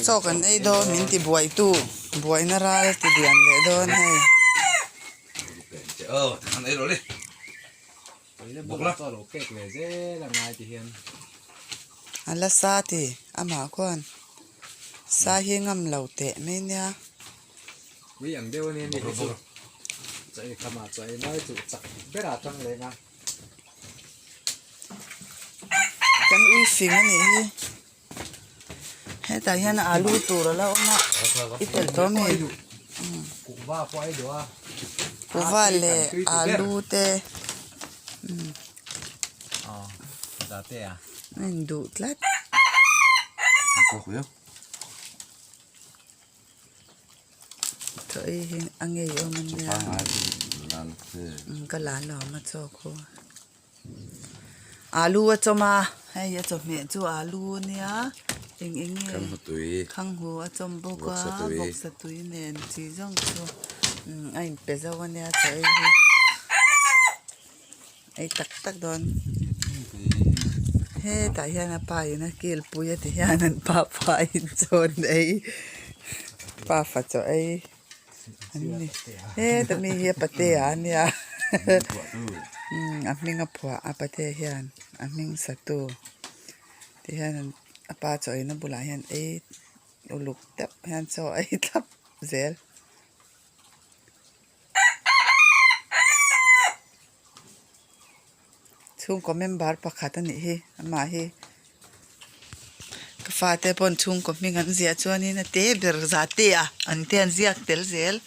cho cần ấy đó mình thì buổi tu buổi nó ra thì điện để đó này ăn ấy rồi đi bốc lắm cho lỗ kẹt về dễ là ngày thì hiền anh là sa thì mà quan sa hi ngâm lẩu tệ mấy nha vì ăn đều nên đi hết chạy cầm mà chạy nói chủ chặt biết là trong đấy mà kan ui phình anh ấy hết tại hiện alu tu rồi là ông ạ ít tiền to mày cụ va quay được cô vale alu te đã tệ à nên đủ lát có khuyết thôi anh ấy ông mình nha cái lá lò mà cho cô alu cho mà hay cho mẹ cho alu nha ing khăn hột tùy khang hu cho bốc sa tui nè chỉ giống cho anh bây giờวันนี้chơi ai tak don he tại hiện là pa na kil puya thì hiện là pa chọn ấy pa phát cho ấy anh đi he tụi mình here pate anh ya anh mình ngapua pate hiện anh mình satu thì hiện pa cho ấy nó bula hiện ấy lục tap hiện cho ấy tap zel chung có member pakhat ani hi ama hi ka fa te pon chung ko mi ngan zia chuan in te ber za te a an te an ziak tel zel